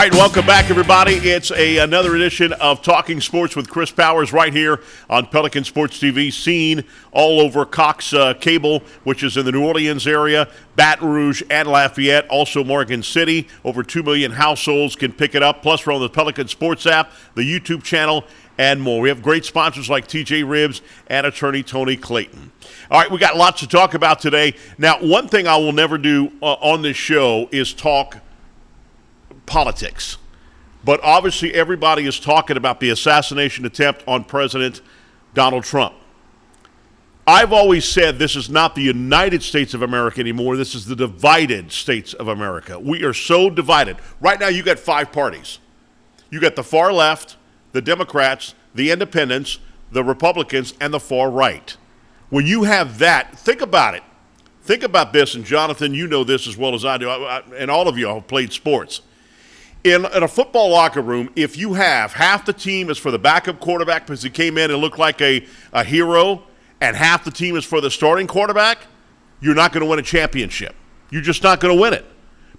right, welcome back, everybody. It's another edition of Talking Sports with Chris Powers right here on Pelican Sports TV, seen all over Cox Cable, which is in the New Orleans area, Baton Rouge, and Lafayette, also Morgan City. Over 2 million households can pick it up. Plus, we're on the Pelican Sports app, the YouTube channel, and more. We have great sponsors like TJ Ribs and attorney Tony Clayton. All right, we got lots to talk about today. Now, one thing I will never do on this show is talk politics. But obviously everybody is talking about the assassination attempt on President Donald Trump. I've always said this is not the United States of America anymore. This is the divided states of America. We are so divided. Right now you got 5 parties. You got the far left, the Democrats, the independents, the Republicans, and the far right. When you have that, think about it. Think about this, and Jonathan, you know this as well as I do, and all of you have played sports. In a football locker room, if you have half the team is for the backup quarterback because he came in and looked like a hero, and half the team is for the starting quarterback, you're not going to win a championship. You're just not going to win it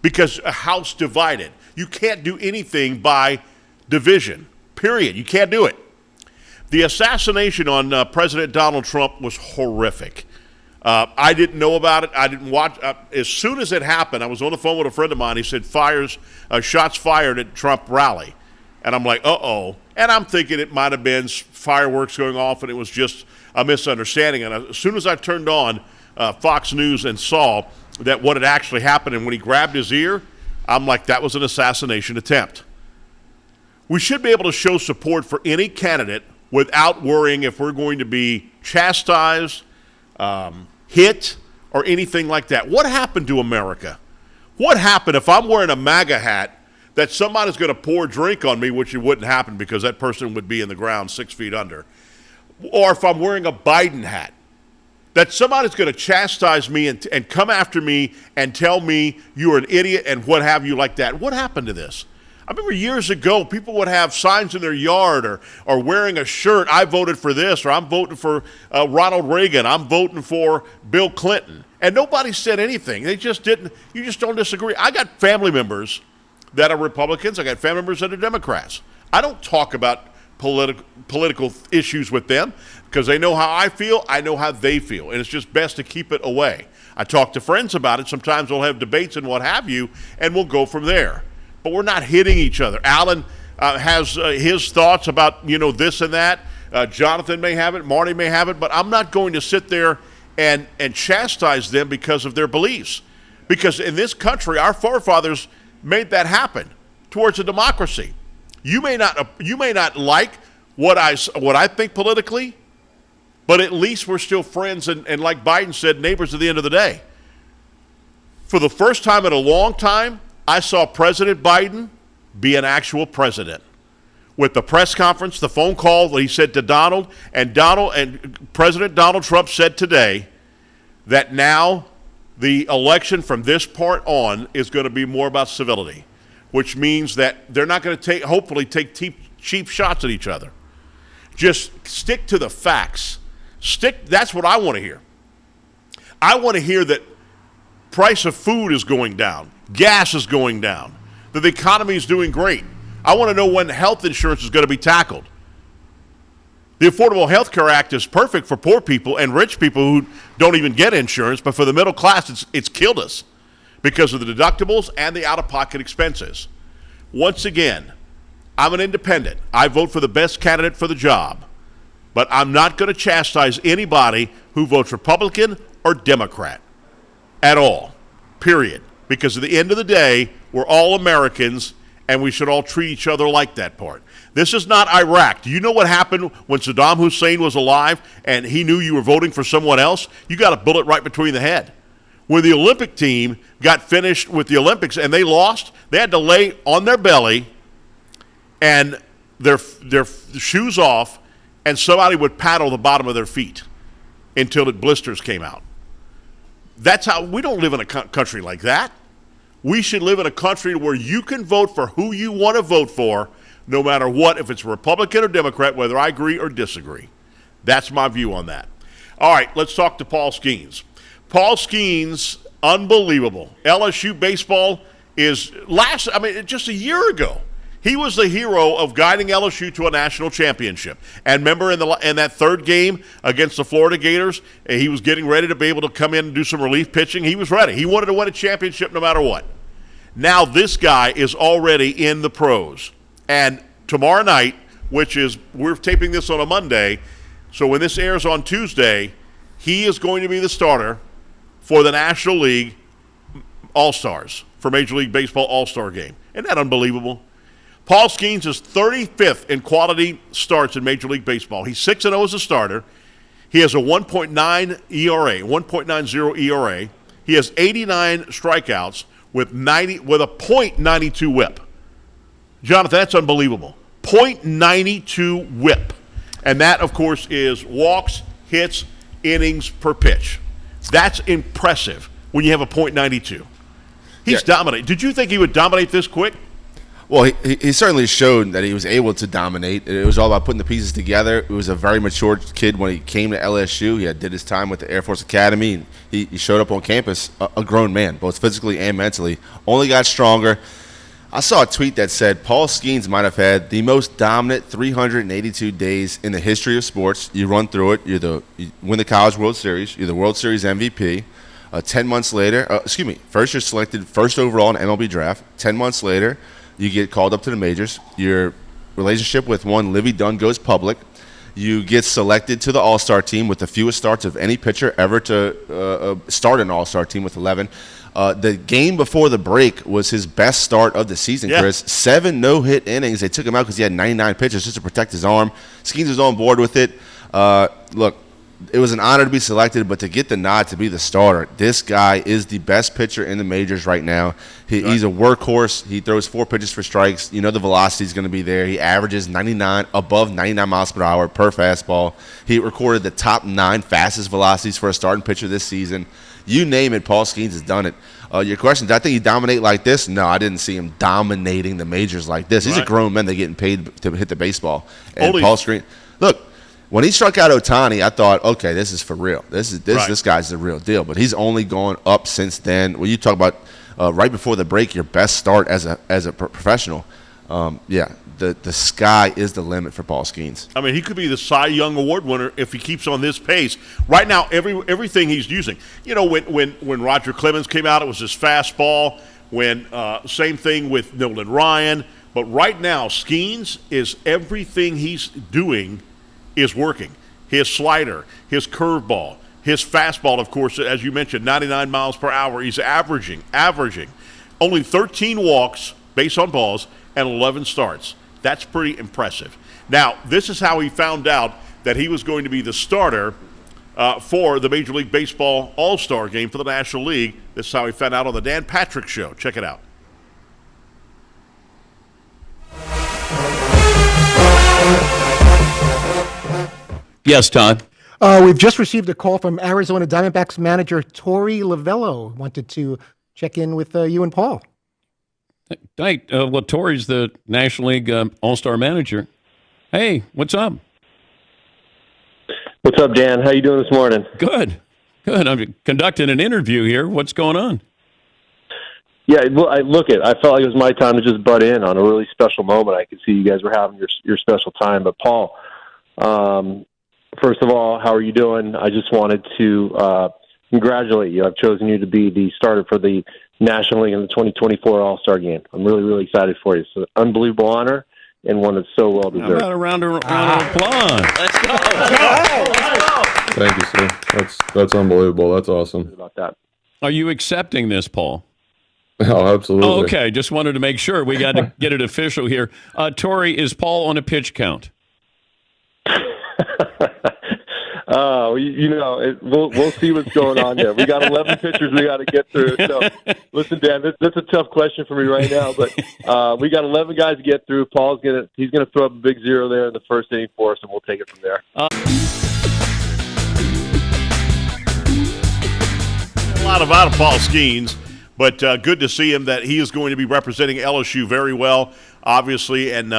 because a house divided. You can't do anything by division, period. You can't do it. The assassination on President Donald Trump was horrific. I didn't know about it. I didn't watch. As soon as it happened, I was on the phone with a friend of mine. He said, shots fired at Trump rally. And I'm like, uh-oh. And I'm thinking it might have been fireworks going off and it was just a misunderstanding. And as soon as I turned on Fox News and saw that what had actually happened, and when he grabbed his ear, I'm like, that was an assassination attempt. We should be able to show support for any candidate without worrying if we're going to be chastised, hit, or anything like that. What happened to America? What happened if I'm wearing a MAGA hat that somebody's going to pour drink on me, which it wouldn't happen because that person would be in the ground 6 feet under. Or if I'm wearing a Biden hat, that somebody's going to chastise me and come after me and tell me you're an idiot and what have you like that. What happened to this? I remember years ago, people would have signs in their yard or wearing a shirt, I voted for this, or I'm voting for Ronald Reagan, I'm voting for Bill Clinton. And nobody said anything. They just didn't. You just don't disagree. I got family members that are Republicans. I got family members that are Democrats. I don't talk about political issues with them because they know how I feel, I know how they feel, and it's just best to keep it away. I talk to friends about it. Sometimes we'll have debates and what have you, and we'll go from there. But we're not hitting each other. Alan has his thoughts about, this and that. Jonathan may have it. Marty may have it. But I'm not going to sit there and chastise them because of their beliefs. Because in this country, our forefathers made that happen towards a democracy. You may not like what I think politically, but at least we're still friends and like Biden said, neighbors at the end of the day. For the first time in a long time, I saw President Biden be an actual president. With the press conference, the phone call that he said to Donald, and President Donald Trump said today that now the election from this part on is going to be more about civility, which means that they're not going to hopefully take cheap shots at each other. Just stick to the facts. That's what I want to hear. I want to hear that price of food is going down. Gas is going down. That the economy is doing great. I want to know when health insurance is going to be tackled. The Affordable Health Care Act is perfect for poor people and rich people who don't even get insurance, but for the middle class, it's killed us because of the deductibles and the out-of-pocket expenses. Once again, I'm an independent. I vote for the best candidate for the job, but I'm not going to chastise anybody who votes Republican or Democrat at all, period. Because at the end of the day, we're all Americans, and we should all treat each other like that part. This is not Iraq. Do you know what happened when Saddam Hussein was alive and he knew you were voting for someone else? You got a bullet right between the head. When the Olympic team got finished with the Olympics and they lost, they had to lay on their belly and their shoes off, and somebody would paddle the bottom of their feet until the blisters came out. That's how we don't live in a country like that. We should live in a country where you can vote for who you want to vote for, no matter what, if it's Republican or Democrat, whether I agree or disagree. That's my view on that. All right, let's talk to Paul Skeens. Paul Skeens, unbelievable. LSU baseball is just a year ago, he was the hero of guiding LSU to a national championship. And remember in that third game against the Florida Gators, he was getting ready to be able to come in and do some relief pitching. He was ready. He wanted to win a championship no matter what. Now this guy is already in the pros. And tomorrow night, we're taping this on a Monday, so when this airs on Tuesday, he is going to be the starter for the National League All-Stars, for Major League Baseball All-Star game. Isn't that unbelievable? Paul Skeens is 35th in quality starts in Major League Baseball. He's 6-0 as a starter. He has a 1.9 ERA, 1.90 ERA. He has 89 strikeouts with a .92 whip. Jonathan, that's unbelievable. .92 whip. And that, of course, is walks, hits, innings per pitch. That's impressive when you have a .92. He's dominated. Did you think he would dominate this quick? Well, he certainly showed that he was able to dominate. It was all about putting the pieces together. He was a very mature kid when he came to LSU. He did his time with the Air Force Academy. And he showed up on campus a grown man, both physically and mentally. Only got stronger. I saw a tweet that said Paul Skeens might have had the most dominant 382 days in the history of sports. You run through it. You win the College World Series. You're the World Series MVP. 10 months later, first you're selected first overall in MLB draft. 10 months later, you get called up to the majors. Your relationship with one Livy Dunn goes public. You get selected to the All-Star team with the fewest starts of any pitcher ever to start an All-Star team with 11. The game before the break was his best start of the season, Chris. 7 no-hit innings. They took him out because he had 99 pitches just to protect his arm. Skeens was on board with it. Look, it was an honor to be selected, but to get the nod to be the starter, this guy is the best pitcher in the majors right now. He's a workhorse. He throws 4 pitches for strikes. You know the velocity is going to be there. He averages above 99 miles per hour per fastball. He recorded the top 9 fastest velocities for a starting pitcher this season. You name it, Paul Skeens has done it. Your question, did I think he'd dominate like this? No, I didn't see him dominating the majors like this. He's a grown man that's getting paid to hit the baseball. And Paul Skeens, look, when he struck out Ohtani, I thought, okay, this is for real. This guy's the real deal. But he's only gone up since then. When you talk about right before the break, your best start as a professional, the sky is the limit for Paul Skeens. I mean, he could be the Cy Young Award winner if he keeps on this pace. Right now, everything he's using. You know, when Roger Clemens came out, it was his fastball. Same thing with Nolan Ryan. But right now, Skeens is everything he's doing is working. His slider, his curveball, his fastball, of course, as you mentioned, 99 miles per hour. He's averaging only 13 walks based on balls and 11 starts. That's pretty impressive. Now, this is how he found out that he was going to be the starter for the Major League Baseball All-Star game for the National League. This is how he found out on the Dan Patrick Show. Check it out. Yes, Todd. We've just received a call from Arizona Diamondbacks manager Torey Lavello. Wanted to check in with you and Paul. Hey, Torey's the National League All-Star manager. Hey, what's up? What's up, Dan? How you doing this morning? Good. I'm conducting an interview here. What's going on? Yeah, well, I felt like it was my time to just butt in on a really special moment. I could see you guys were having your special time. But Paul, first of all, how are you doing? I just wanted to congratulate you. I've chosen you to be the starter for the National League in the 2024 All-Star Game. I'm really, really excited for you. It's an unbelievable honor and one that's so well deserved. How about a round of applause? Let's go. Thank you, sir. That's unbelievable. That's awesome. About that. Are you accepting this, Paul? Oh, absolutely. Oh, okay. Just wanted to make sure. We got to get it official here. Torey, is Paul on a pitch count? We'll see what's going on there. We got 11 pitchers we got to get through. So, listen, Dan, that's a tough question for me right now, but we got 11 guys to get through. He's gonna throw up a big 0 there in the first inning for us, and we'll take it from there. A lot out of Paul Skeens, but good to see him that he is going to be representing LSU very well, obviously, and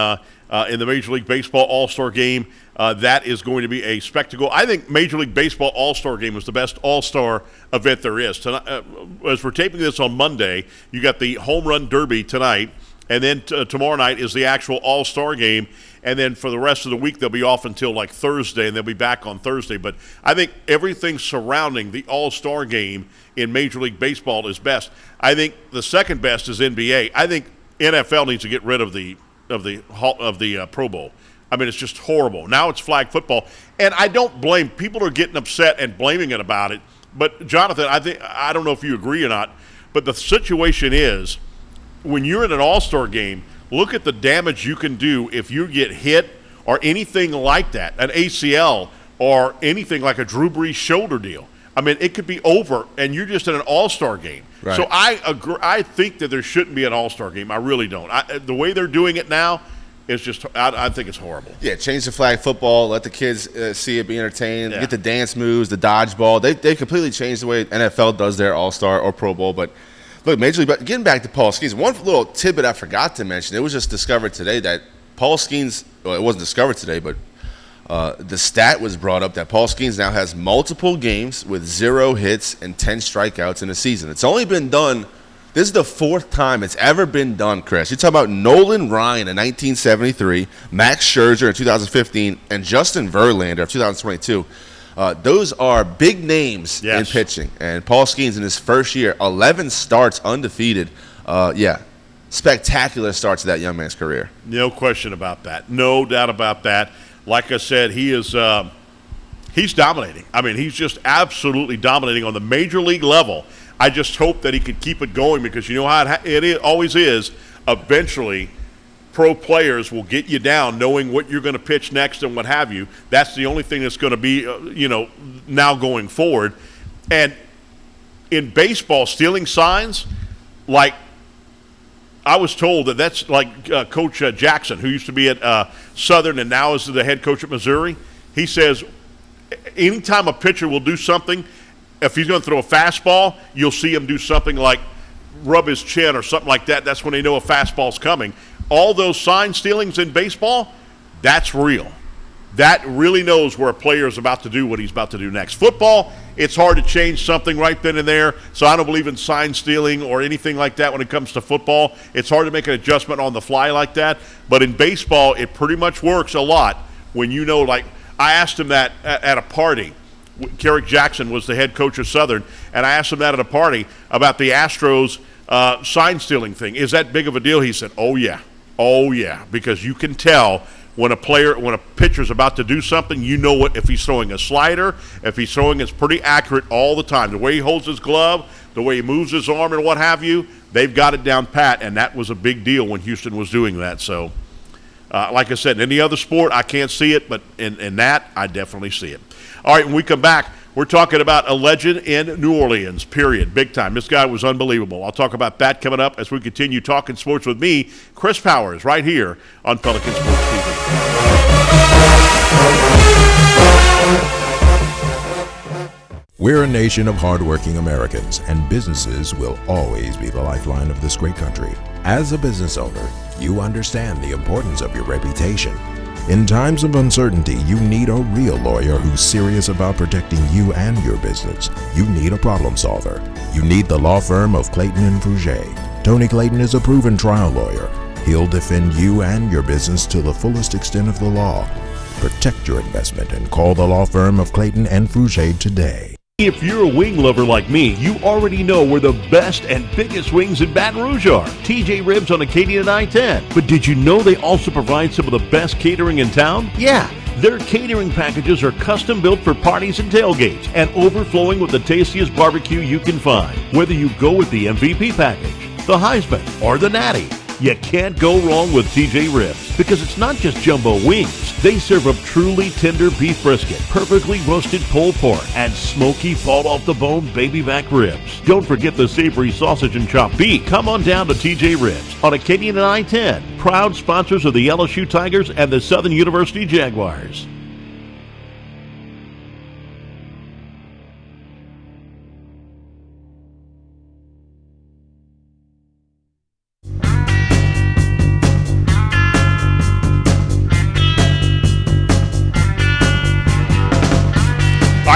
in the Major League Baseball All-Star Game. That is going to be a spectacle. I think Major League Baseball All-Star Game was the best All-Star event there is. Tonight, as we're taping this on Monday, you got the Home Run Derby tonight, and then tomorrow night is the actual All-Star Game. And then for the rest of the week, they'll be off until like Thursday, and they'll be back on Thursday. But I think everything surrounding the All-Star Game in Major League Baseball is best. I think the second best is NBA. I think NFL needs to get rid of the Pro Bowl. I mean, it's just horrible. Now it's flag football, and I don't blame people are getting upset and blaming it about it. But Jonathan, I don't know if you agree or not, but the situation is when you're in an All-Star game, look at the damage you can do if you get hit or anything like that, an ACL or anything like a Drew Brees shoulder deal. I mean, it could be over, and you're just in an All-Star game. Right. So I agree. I think that there shouldn't be an All-Star game. I really don't. The way they're doing it now is just – I think it's horrible. Yeah, change the flag football, let the kids see it, be entertained, Yeah. get the dance moves, the dodgeball. They completely changed the way NFL does their All-Star or Pro Bowl. But, look, Major League – but getting back to Paul Skeens, one little tidbit I forgot to mention, it was just discovered today that Paul Skeens – well, it wasn't discovered today, but the stat was brought up that Paul Skeens now has multiple games with 0 hits and 10 strikeouts in a season. It's only been done – this is the 4th time it's ever been done, Chris. You're talking about Nolan Ryan in 1973, Max Scherzer in 2015, and Justin Verlander of 2022. Those are big names in pitching. And Paul Skeens in his first year, 11 starts undefeated. Spectacular start to that young man's career. No question about that. No doubt about that. Like I said, he is he's dominating. I mean, he's just absolutely dominating on the major league level. I just hope that he could keep it going because you know how it always is. Eventually, pro players will get you down knowing what you're going to pitch next and what have you. That's the only thing that's going to be, now going forward. And in baseball, stealing signs, like I was told that's like Coach Jackson, who used to be at Southern and now is the head coach at Missouri. He says anytime a pitcher will do something, if he's going to throw a fastball, you'll see him do something like rub his chin or something like that. That's when they know a fastball's coming. All those sign stealings in baseball, that's real. That really knows where a player is about to do what he's about to do next. Football, it's hard to change something right then and there, so I don't believe in sign stealing or anything like that when it comes to football. It's hard to make an adjustment on the fly like that. But in baseball, it pretty much works a lot when you know, like I asked him that at a party. Kerrick Jackson was the head coach of Southern, and I asked him that at a party about the Astros sign stealing thing. Is that big of a deal? He said, oh yeah, because you can tell when a pitcher's about to do something, you know what, if he's throwing a slider, if he's throwing, it's pretty accurate all the time. The way he holds his glove, the way he moves his arm and what have you, they've got it down pat, and that was a big deal when Houston was doing that. So, like I said, in any other sport, I can't see it, but in that, I definitely see it. All right, when we come back, we're talking about a legend in New Orleans, period, big time. This guy was unbelievable. I'll talk about that coming up as we continue talking sports with me, Chris Powers, right here on Pelican Sports TV. We're a nation of hardworking Americans, and businesses will always be the lifeline of this great country. As a business owner, you understand the importance of your reputation. In times of uncertainty, you need a real lawyer who's serious about protecting you and your business. You need a problem solver. You need the law firm of Clayton and Fouger. Tony Clayton is a proven trial lawyer. He'll defend you and your business to the fullest extent of the law. Protect your investment and call the law firm of Clayton and Fouger today. If you're a wing lover like me, you already know where the best and biggest wings in Baton Rouge are. TJ Ribs on Acadian and I-10. But did you know they also provide some of the best catering in town? Yeah, their catering packages are custom built for parties and tailgates and overflowing with the tastiest barbecue you can find. Whether you go with the MVP package, the Heisman, or the Natty, you can't go wrong with TJ Ribs because it's not just jumbo wings. They serve up truly tender beef brisket, perfectly roasted pulled pork, and smoky fall-off-the-bone baby back ribs. Don't forget the savory sausage and chopped beef. Come on down to TJ Ribs on Acadian and I-10, proud sponsors of the LSU Tigers and the Southern University Jaguars.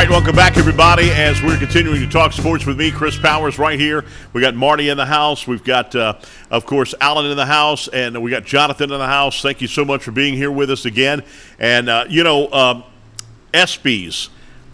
right, welcome back, everybody, as we're continuing to talk sports with me, Chris Powers, right here. We got Marty in the house. We've got, of course, Alan in the house, and we got Jonathan in the house. Thank you so much for being here with us again. And, ESPYs,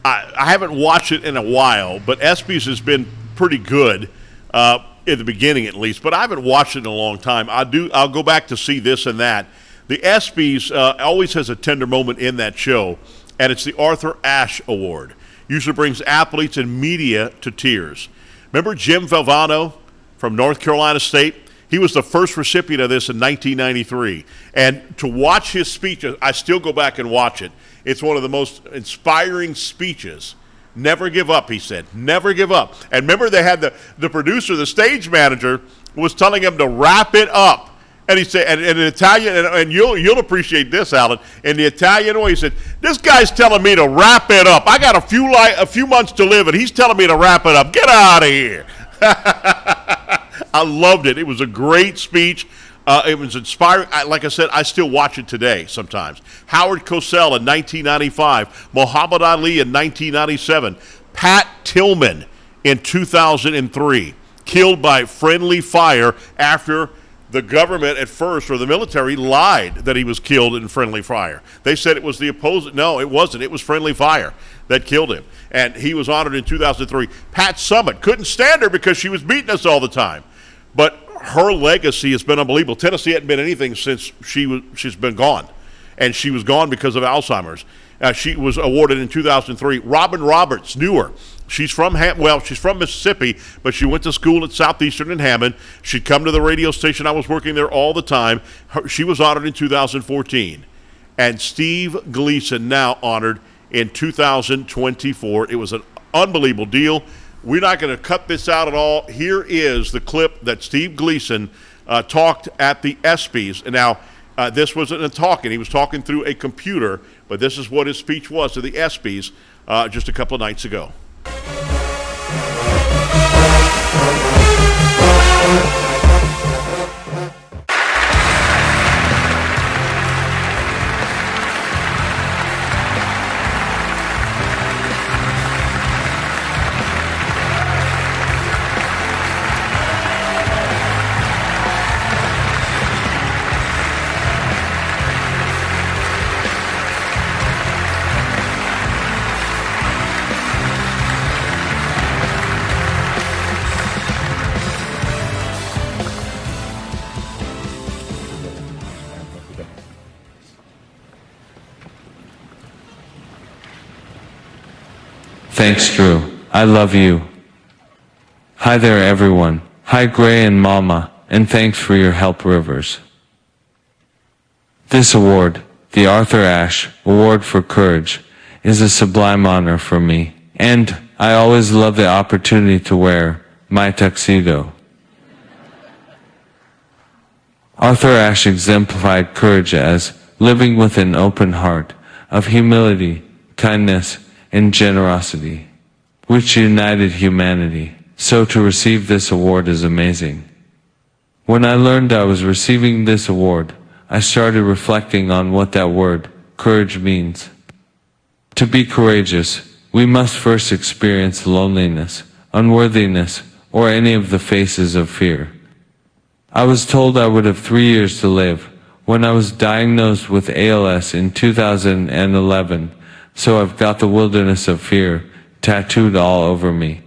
I haven't watched it in a while, but ESPYs has been pretty good in the beginning, at least. But I haven't watched it in a long time. I'll go back to see this and that. The ESPYs always has a tender moment in that show, and it's the Arthur Ashe Award. Usually brings athletes and media to tears. Remember Jim Valvano from North Carolina State? He was the first recipient of this in 1993. And to watch his speech, I still go back and watch it. It's one of the most inspiring speeches. Never give up, he said. Never give up. And remember, they had the producer, the stage manager, was telling him to wrap it up. And he said, and in Italian, and you'll appreciate this, Alan. In the Italian way, he said, "This guy's telling me to wrap it up. I got a few months to live, and he's telling me to wrap it up. Get out of here!" I loved it. It was a great speech. It was inspiring. Like I said, I still watch it today sometimes. Howard Cosell in 1995, Muhammad Ali in 1997, Pat Tillman in 2003, killed by friendly fire after the government at first, or the military, lied that he was killed in friendly fire. They said it was the opposite. No, it wasn't. It was friendly fire that killed him. And he was honored in 2003. Pat Summitt couldn't stand her because she was beating us all the time. But her legacy has been unbelievable. Tennessee hadn't been anything since she's been gone. And she was gone because of Alzheimer's. She was awarded in 2003. Robin Roberts knew her. She's from Mississippi, but she went to school at Southeastern in Hammond. She'd come to the radio station. I was working there all the time. She was honored in 2014. And Steve Gleason now honored in 2024. It was an unbelievable deal. We're not going to cut this out at all. Here is the clip that Steve Gleason talked at the ESPYs. And now, this wasn't a talking. He was talking through a computer, but this is what his speech was to the ESPYs just a couple of nights ago. Thanks, Drew. I love you. Hi there, everyone. Hi, Gray and Mama, and thanks for your help, Rivers. This award, the Arthur Ashe Award for Courage, is a sublime honor for me, and I always love the opportunity to wear my tuxedo. Arthur Ashe exemplified courage as living with an open heart of humility, kindness, and generosity, which united humanity. So to receive this award is amazing. When I learned I was receiving this award, I started reflecting on what that word, courage, means. To be courageous, we must first experience loneliness, unworthiness, or any of the faces of fear. I was told I would have 3 years to live when I was diagnosed with ALS in 2011, so I've got the wilderness of fear tattooed all over me.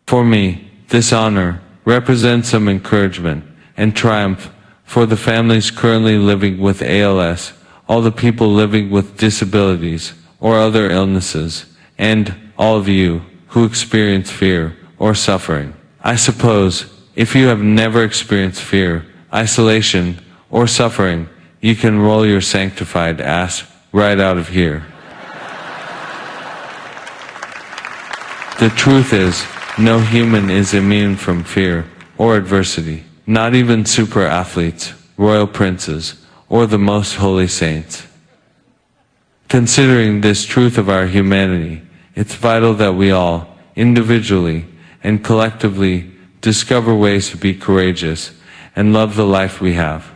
For me, this honor represents some encouragement and triumph for the families currently living with ALS, all the people living with disabilities or other illnesses, and all of you who experience fear or suffering. I suppose, if you have never experienced fear, isolation, or suffering, you can roll your sanctified ass right out of here. The truth is, no human is immune from fear or adversity, not even super athletes, royal princes, or the most holy saints. Considering this truth of our humanity, it's vital that we all, individually and collectively, discover ways to be courageous and love the life we have.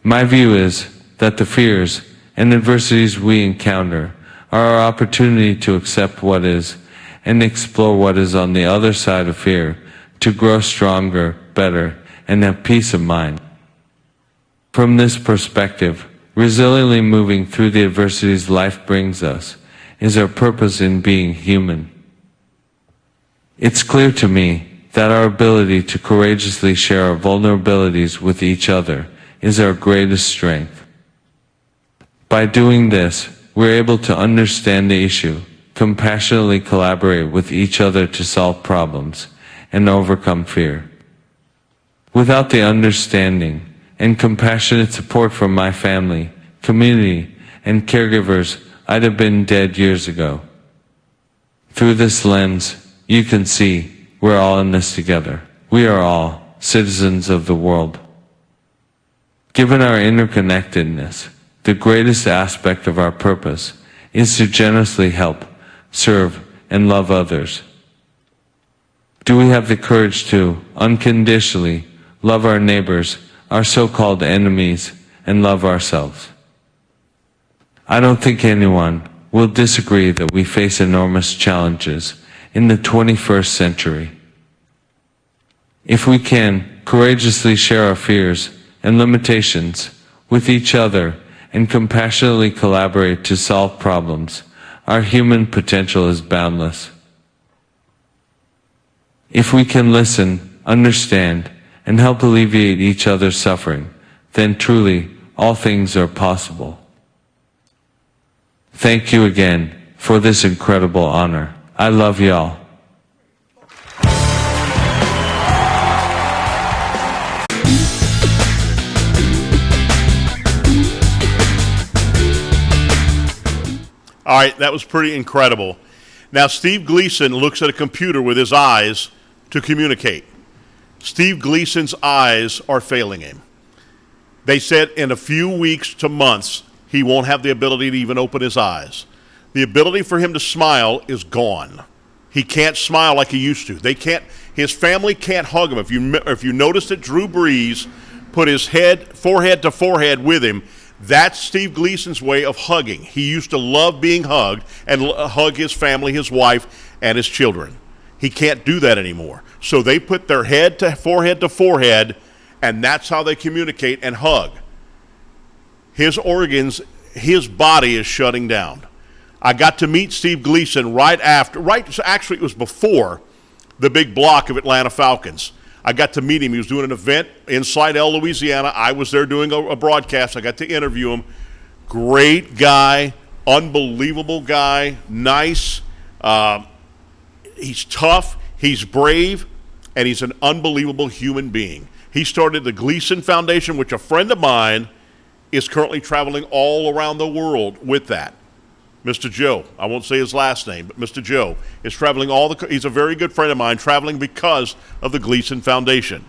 My view is that the fears and adversities we encounter are our opportunity to accept what is and explore what is on the other side of fear, to grow stronger, better, and have peace of mind. From this perspective, resiliently moving through the adversities life brings us is our purpose in being human. It's clear to me that our ability to courageously share our vulnerabilities with each other is our greatest strength. By doing this, we're able to understand the issue, compassionately collaborate with each other to solve problems, and overcome fear. Without the understanding and compassionate support from my family, community, and caregivers, I'd have been dead years ago. Through this lens, you can see we're all in this together. We are all citizens of the world. Given our interconnectedness, the greatest aspect of our purpose is to generously help, serve, and love others. Do we have the courage to unconditionally love our neighbors, our so-called enemies, and love ourselves? I don't think anyone will disagree that we face enormous challenges in the 21st century. If we can courageously share our fears and limitations with each other and compassionately collaborate to solve problems, our human potential is boundless. If we can listen, understand, and help alleviate each other's suffering, then truly all things are possible. Thank you again for this incredible honor. I love y'all. All right, that was pretty incredible. Now, Steve Gleason looks at a computer with his eyes to communicate. Steve Gleason's eyes are failing him. They said in a few weeks to months, he won't have the ability to even open his eyes. The ability for him to smile is gone. He can't smile like he used to. They can't. His family can't hug him. If you noticed that Drew Brees put his forehead to forehead with him, that's Steve Gleason's way of hugging. He used to love being hugged and hug his family, his wife, and his children. He can't do that anymore. So they put their head to forehead, and that's how they communicate and hug. His organs, his body is shutting down. I got to meet Steve Gleason actually it was before the big block of Atlanta Falcons. I got to meet him. He was doing an event in Slidell, Louisiana. I was there doing a broadcast. I got to interview him. Great guy, unbelievable guy, nice. He's tough, he's brave, and he's an unbelievable human being. He started the Gleason Foundation, which a friend of mine is currently traveling all around the world with that. Mr. Joe, I won't say his last name, but Mr. Joe is traveling he's a very good friend of mine, traveling because of the Gleason Foundation.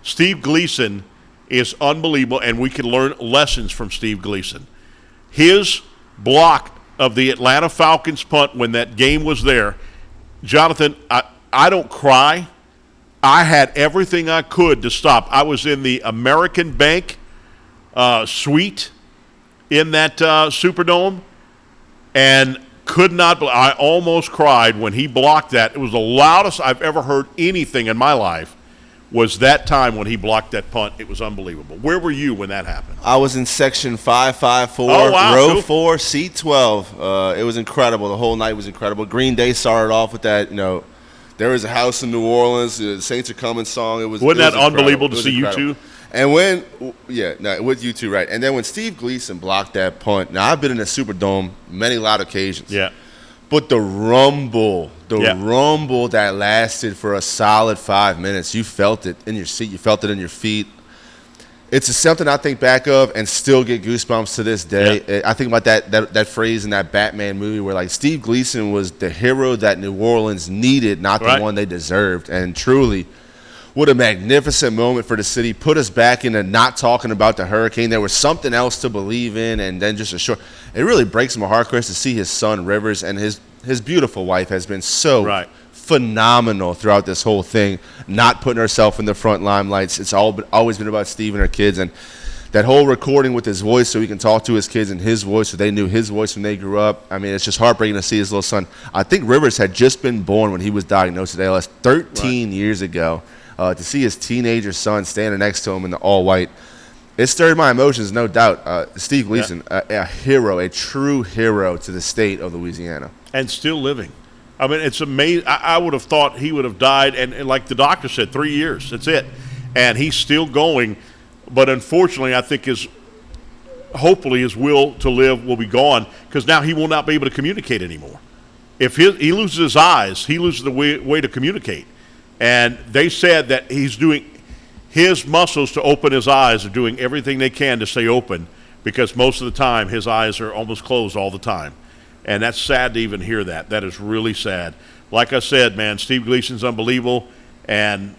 Steve Gleason is unbelievable, and we can learn lessons from Steve Gleason. His block of the Atlanta Falcons punt when that game was there, Jonathan, I don't cry. I had everything I could to stop. I was in the American Bank suite in that Superdome, and I almost cried when he blocked that. It was the loudest I've ever heard anything in my life, was that time when he blocked that punt. It was unbelievable. Where were you when that happened? I was in section 554, row cool. 4, seat 12. It was incredible. The whole night was incredible. Green Day started off with that, there is a house in New Orleans, the Saints Are Coming song. Wasn't that unbelievable to see incredible. You two? And with you two, right. And then when Steve Gleason blocked that punt, now I've been in the Superdome many loud occasions. Yeah. But the rumble that lasted for a solid 5 minutes, you felt it in your seat, you felt it in your feet. It's something I think back of and still get goosebumps to this day. Yeah. I think about that phrase in that Batman movie where, like, Steve Gleason was the hero that New Orleans needed, not the one they deserved. And truly, what a magnificent moment for the city. Put us back into not talking about the hurricane. There was something else to believe in, and then just it really breaks my heart, Chris, to see his son, Rivers, and his beautiful wife has been so phenomenal throughout this whole thing, not putting herself in the front limelights. It's always been about Steve and her kids, and that whole recording with his voice so he can talk to his kids in his voice so they knew his voice when they grew up. I mean, it's just heartbreaking to see his little son. I think Rivers had just been born when he was diagnosed with ALS 13 years ago. To see his teenager son standing next to him in the all-white, it stirred my emotions, no doubt. Steve Gleason, a hero, a true hero to the state of Louisiana. And still living. I mean, it's amazing. I would have thought he would have died, and like the doctor said, 3 years, that's it. And he's still going. But unfortunately, I think hopefully his will to live will be gone because now he will not be able to communicate anymore. If he loses his eyes, he loses the way to communicate. And they said that he's doing his muscles to open his eyes are doing everything they can to stay open because most of the time his eyes are almost closed all the time. And that's sad to even hear that. That is really sad. Like I said, man, Steve Gleason's unbelievable, and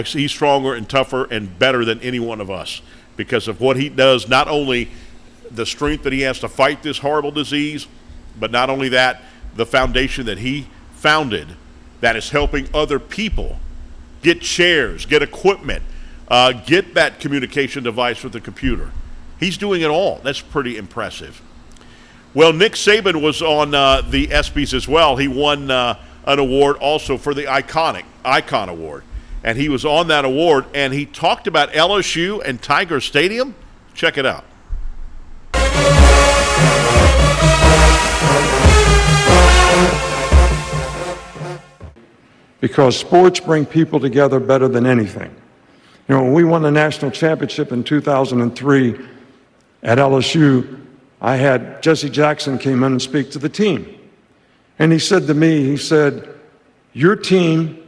he's stronger and tougher and better than any one of us because of what he does, not only the strength that he has to fight this horrible disease, but not only that, the foundation that he founded that is helping other people get chairs, get equipment, get that communication device with the computer. He's doing it all. That's pretty impressive. Well, Nick Saban was on the ESPYs as well. He won an award also for the Icon Award. And he was on that award, and he talked about LSU and Tiger Stadium. Check it out. Because sports bring people together better than anything. You know, when we won the national championship in 2003 at LSU, I had Jesse Jackson came in and speak to the team. And he said to me, he said, your team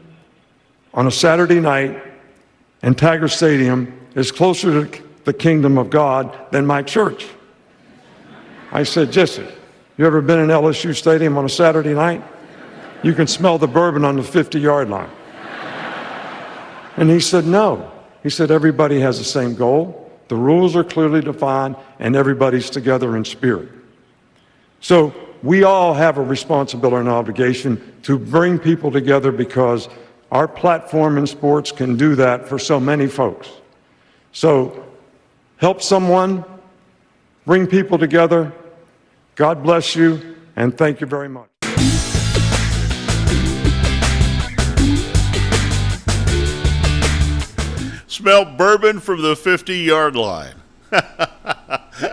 on a Saturday night in Tiger Stadium is closer to the kingdom of God than my church. I said, Jesse, you ever been in LSU Stadium on a Saturday night? You can smell the bourbon on the 50-yard line. And he said, no. He said, everybody has the same goal. The rules are clearly defined, and everybody's together in spirit. So we all have a responsibility and obligation to bring people together because our platform in sports can do that for so many folks. So help someone, bring people together. God bless you, and thank you very much. Smell bourbon from the 50-yard line.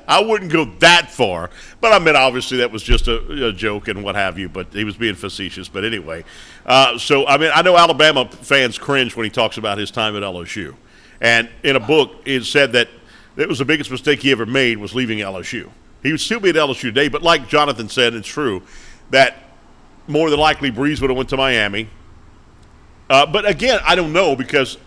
I wouldn't go that far, but I mean, obviously that was just a joke and what have you, but he was being facetious. But anyway, so I mean, I know Alabama fans cringe when he talks about his time at LSU. And in a book, it said that it was the biggest mistake he ever made was leaving LSU. He would still be at LSU today, but like Jonathan said, it's true that more than likely Breeze would have went to Miami. But again, I don't know because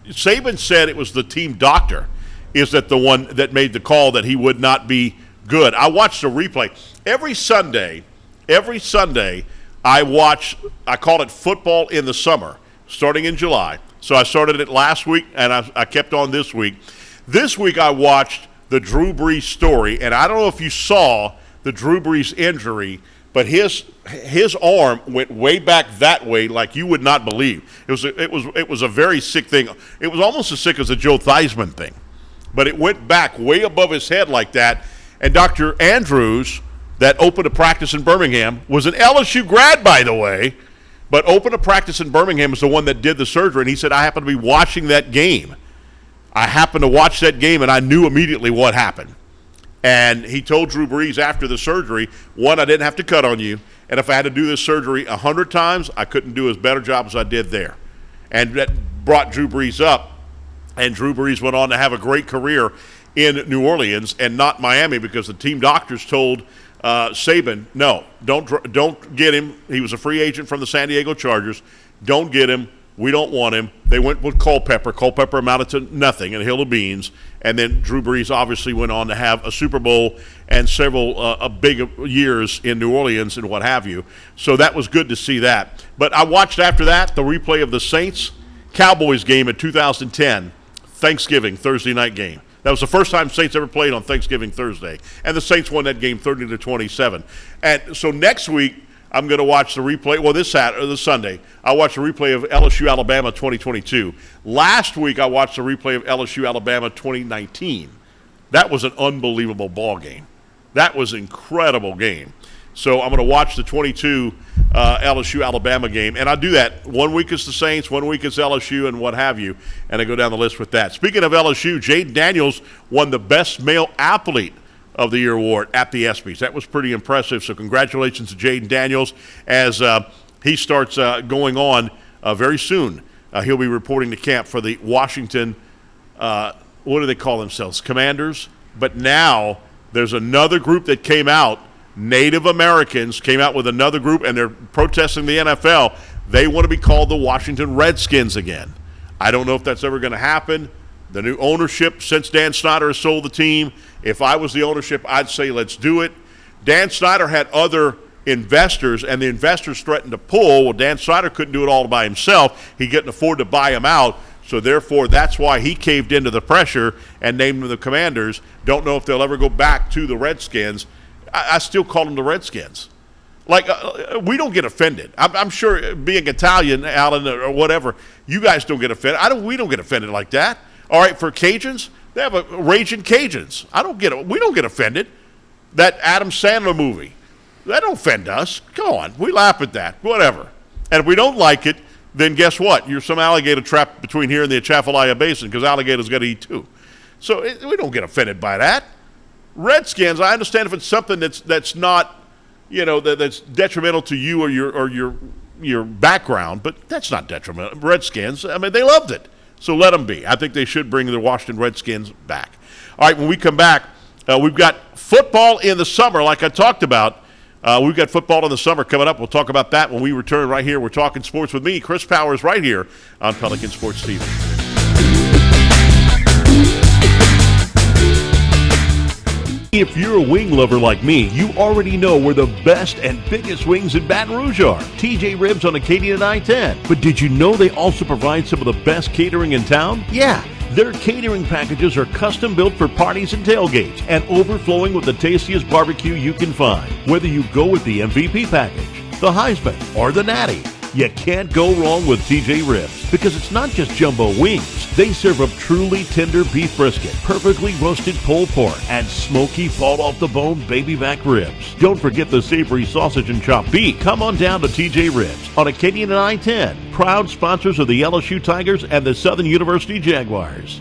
Saban said it was the team doctor is that the one that made the call that he would not be good. I watched the replay. Every Sunday, I called it Football in the Summer, starting in July. So I started it last week, and I kept on this week. This week I watched the Drew Brees story, and I don't know if you saw the Drew Brees injury, but his arm went way back that way like you would not believe. It was a very sick thing. It was almost as sick as the Joe Theismann thing, but it went back way above his head like that. And Dr. Andrews, that opened a practice in Birmingham, was an LSU grad, by the way, but opened a practice in Birmingham, was the one that did the surgery. And he said, I happened to be watching that game. I happened to watch that game, and I knew immediately what happened. And he told Drew Brees after the surgery, one, I didn't have to cut on you. And if I had to do this surgery 100 times, I couldn't do as better job as I did there. And that brought Drew Brees up. And Drew Brees went on to have a great career in New Orleans and not Miami because the team doctors told Saban, no, don't get him. He was a free agent from the San Diego Chargers. Don't get him. We don't want him. They went with Culpepper. Culpepper amounted to nothing, a hill of beans. And then Drew Brees obviously went on to have a Super Bowl and several big years in New Orleans and what have you. So that was good to see that. But I watched after that the replay of the Saints-Cowboys game in 2010, Thanksgiving, Thursday night game. That was the first time Saints ever played on Thanksgiving Thursday. And the Saints won that game 30-27. And so next week, I'm going to watch the replay. Well, this Sunday, I watched the replay of LSU Alabama 2022. Last week, I watched the replay of LSU Alabama 2019. That was an unbelievable ball game. That was an incredible game. So I'm going to watch the 22 LSU Alabama game, and I do that. 1 week is the Saints, 1 week is LSU, and what have you, and I go down the list with that. Speaking of LSU, Jaden Daniels won the Best Male Athlete of the Year award at the ESPYs. That was pretty impressive, so congratulations to Jaden Daniels as he starts going on very soon. He'll be reporting to camp for the Washington, what do they call themselves, Commanders? But now there's another group that came out. Native Americans came out with another group, and they're protesting the NFL. They want to be called the Washington Redskins again. I don't know if that's ever going to happen. The new ownership, since Dan Snyder has sold the team, if I was the ownership, I'd say let's do it. Dan Snyder had other investors, and the investors threatened to pull. Well, Dan Snyder couldn't do it all by himself. He couldn't afford to buy them out. So, therefore, that's why he caved into the pressure and named them the Commanders. Don't know if they'll ever go back to the Redskins. I still call them the Redskins. Like, we don't get offended. I'm sure being Italian, Alan, or whatever, you guys don't get offended. We don't get offended like that. All right, for Cajuns, they have a Raging Cajuns. We don't get offended. That Adam Sandler movie, that don't offend us. Come on, we laugh at that, whatever. And if we don't like it, then guess what? You're some alligator trapped between here and the Atchafalaya Basin because alligators got to eat too. So we don't get offended by that. Redskins, I understand if it's something that's not, that's detrimental to you or your background, but that's not detrimental. Redskins, I mean, they loved it, so let them be. I think they should bring the Washington Redskins back. All right, when we come back, we've got football in the summer, like I talked about. We've got football in the summer coming up. We'll talk about that when we return right here. We're talking sports with me, Chris Powers, right here on Pelican Sports TV. If you're a wing lover like me, you already know where the best and biggest wings in Baton Rouge are. TJ Ribs on Acadian and I-10. But did you know they also provide some of the best catering in town? Yeah. Their catering packages are custom built for parties and tailgates and overflowing with the tastiest barbecue you can find. Whether you go with the MVP package, the Heisman, or the Natty, you can't go wrong with TJ Ribs because it's not just jumbo wings. They serve up truly tender beef brisket, perfectly roasted pulled pork, and smoky fall-off-the-bone baby back ribs. Don't forget the savory sausage and chopped beef. Come on down to TJ Ribs on Acadian and I-10, proud sponsors of the LSU Tigers and the Southern University Jaguars.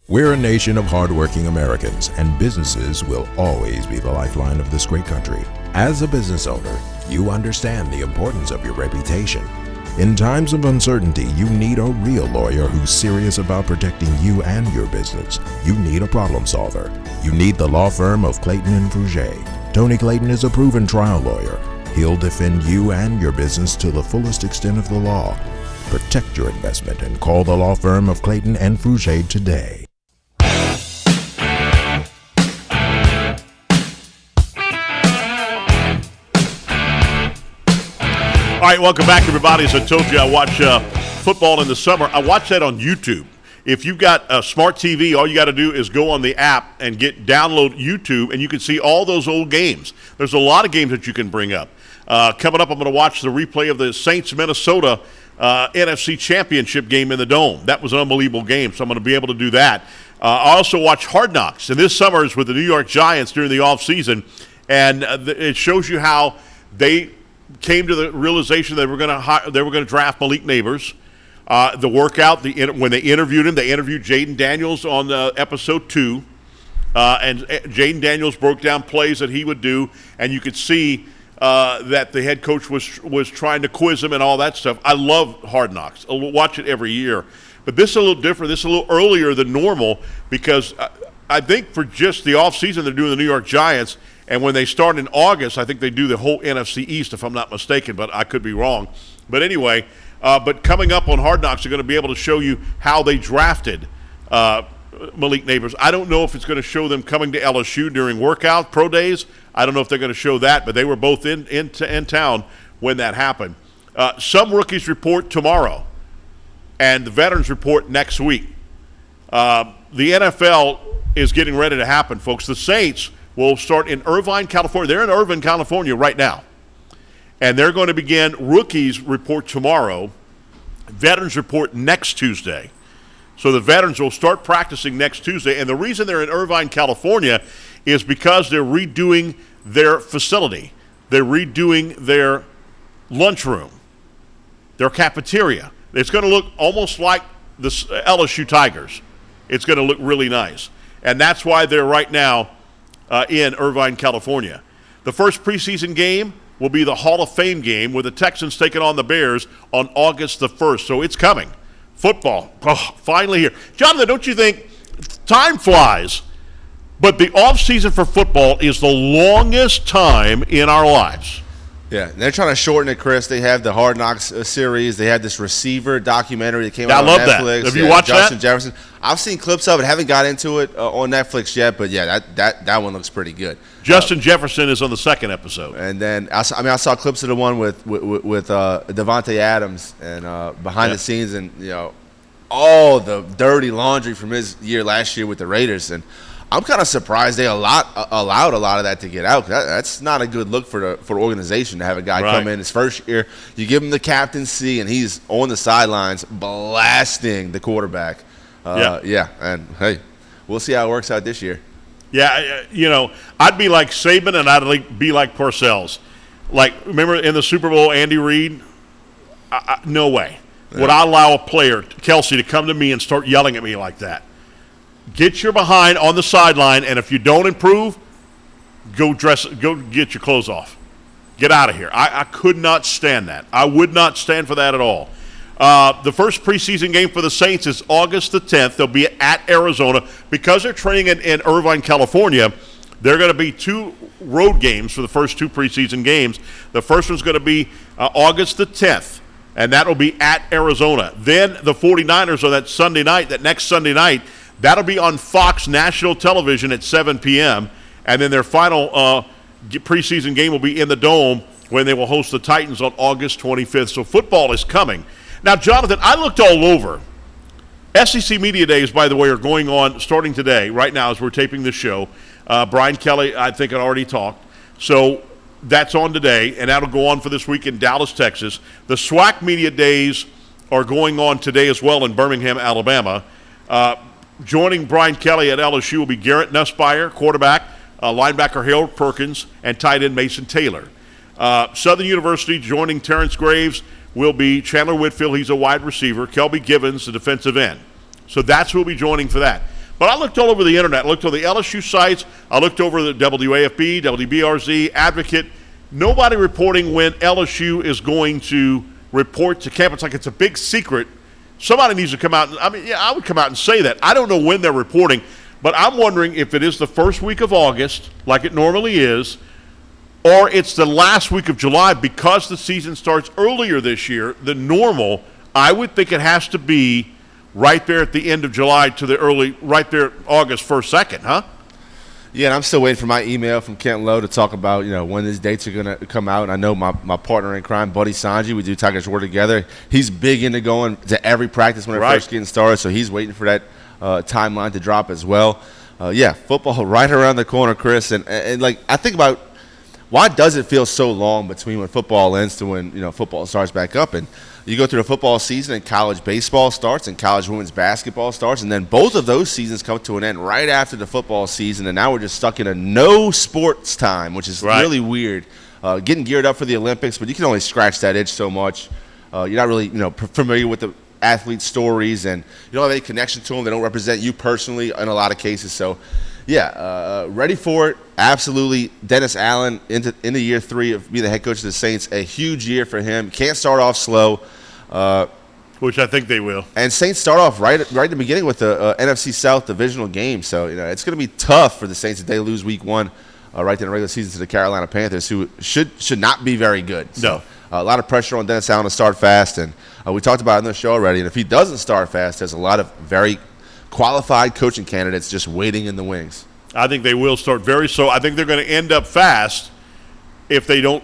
We're a nation of hardworking Americans, and businesses will always be the lifeline of this great country. As a business owner, you understand the importance of your reputation. In times of uncertainty, you need a real lawyer who's serious about protecting you and your business. You need a problem solver. You need the law firm of Clayton and Fouger. Tony Clayton is a proven trial lawyer. He'll defend you and your business to the fullest extent of the law. Protect your investment and call the law firm of Clayton and Fouger today. All right, welcome back, everybody. As I told you, I watch football in the summer. I watch that on YouTube. If you've got a smart TV, all you got to do is go on the app and download YouTube, and you can see all those old games. There's a lot of games that you can bring up. Coming up, I'm going to watch the replay of the Saints-Minnesota NFC Championship game in the Dome. That was an unbelievable game, so I'm going to be able to do that. I also watch Hard Knocks, and this summer is with the New York Giants during the offseason, and it shows you how they came to the realization they were going to draft Malik Nabers. The workout, when they interviewed him, they interviewed Jaden Daniels on episode 2, and Jaden Daniels broke down plays that he would do, and you could see that the head coach was trying to quiz him and all that stuff. I love Hard Knocks. I'll watch it every year. But this is a little different. This is a little earlier than normal because I think for just the offseason they're doing the New York Giants, and when they start in August, I think they do the whole NFC East, if I'm not mistaken, but I could be wrong. But anyway, but coming up on Hard Knocks, they're going to be able to show you how they drafted Malik Nabers. I don't know if it's going to show them coming to LSU during workout, pro days. I don't know if they're going to show that, but they were both in town when that happened. Some rookies report tomorrow, and the veterans report next week. The NFL is getting ready to happen, folks. The Saints will start in Irvine, California. They're in Irvine, California right now. And they're going to begin rookies report tomorrow, veterans report next Tuesday. So the veterans will start practicing next Tuesday. And the reason they're in Irvine, California is because they're redoing their facility. They're redoing their lunchroom, their cafeteria. It's going to look almost like the LSU Tigers. It's going to look really nice. And that's why they're right now in Irvine, California. The first preseason game will be the Hall of Fame game with the Texans taking on the Bears on August the 1st. So it's coming. Football, finally here. Jonathan, don't you think time flies, but the offseason for football is the longest time in our lives? Yeah, and they're trying to shorten it, Chris. They have the Hard Knocks series. They had this receiver documentary that came out on Netflix. That. Have you watched Justin that? Jefferson. I've seen clips of it. Haven't got into it on Netflix yet, but yeah, that one looks pretty good. Justin Jefferson is on the second episode. And then I saw clips of the one with Devontae Adams and behind the scenes, and all the dirty laundry from his year last year with the Raiders. And I'm kind of surprised they allowed a lot of that to get out. That's not a good look for the organization to have a guy come in his first year. You give him the captaincy, and he's on the sidelines blasting the quarterback. And hey, we'll see how it works out this year. Yeah, I'd be like Saban, and I'd be like Parcells. Like, remember in the Super Bowl, Andy Reid? No way would I allow a player, Kelsey, to come to me and start yelling at me like that. Get your behind on the sideline, and if you don't improve, go get your clothes off. Get out of here. I could not stand that. I would not stand for that at all. The first preseason game for the Saints is August the 10th. They'll be at Arizona. Because they're training in Irvine, California, there are going to be 2 road games for the first 2 preseason games. The first one's going to be August the 10th, and that will be at Arizona. Then the 49ers on that next Sunday night, that'll be on Fox National Television at 7 p.m., and then their final preseason game will be in the Dome when they will host the Titans on August 25th. So football is coming. Now, Jonathan, I looked all over. SEC Media Days, by the way, are going on starting today, right now as we're taping this show. Brian Kelly, I think, had already talked. So that's on today, and that'll go on for this week in Dallas, Texas. The SWAC Media Days are going on today as well in Birmingham, Alabama. Joining Brian Kelly at LSU will be Garrett Nussbauer, quarterback, linebacker Harold Perkins, and tight end Mason Taylor. Southern University joining Terrence Graves will be Chandler Whitfield. He's a wide receiver. Kelby Givens, the defensive end. So that's who will be joining for that. But I looked all over the internet. I looked on the LSU sites. I looked over the WAFB, WBRZ, Advocate. Nobody reporting when LSU is going to report to camp. It's like it's a big secret. Somebody needs to come out. I would come out and say that. I don't know when they're reporting, but I'm wondering if it is the first week of August, like it normally is, or it's the last week of July because the season starts earlier this year than normal. I would think it has to be right there at the end of July to right there August 1st, 2nd, huh? Yeah, and I'm still waiting for my email from Kent Lowe to talk about, when these dates are going to come out. And I know my partner in crime, Buddy Sanji, we do Tigers War together. He's big into going to every practice when they're first getting started, so he's waiting for that timeline to drop as well. Football right around the corner, Chris. And I think about why does it feel so long between when football ends to when, football starts back up? And you go through the football season and college baseball starts and college women's basketball starts, and then both of those seasons come to an end right after the football season, and now we're just stuck in a no sports time, which is really weird. Getting geared up for the Olympics, but you can only scratch that itch so much. You're not really, familiar with the athletes' stories, and you don't have any connection to them. They don't represent you personally in a lot of cases. So, ready for it. Absolutely. Dennis Allen into year 3 of being the head coach of the Saints. A huge year for him. Can't start off slow. Which I think they will. And Saints start off right at the beginning with the NFC South divisional game. So, it's going to be tough for the Saints if they lose week 1 right in the regular season to the Carolina Panthers, who should not be very good. So, a lot of pressure on Dennis Allen to start fast. And we talked about it on the show already. And if he doesn't start fast, there's a lot of very qualified coaching candidates just waiting in the wings. I think they will start very slow. I think they're going to end up fast if they don't,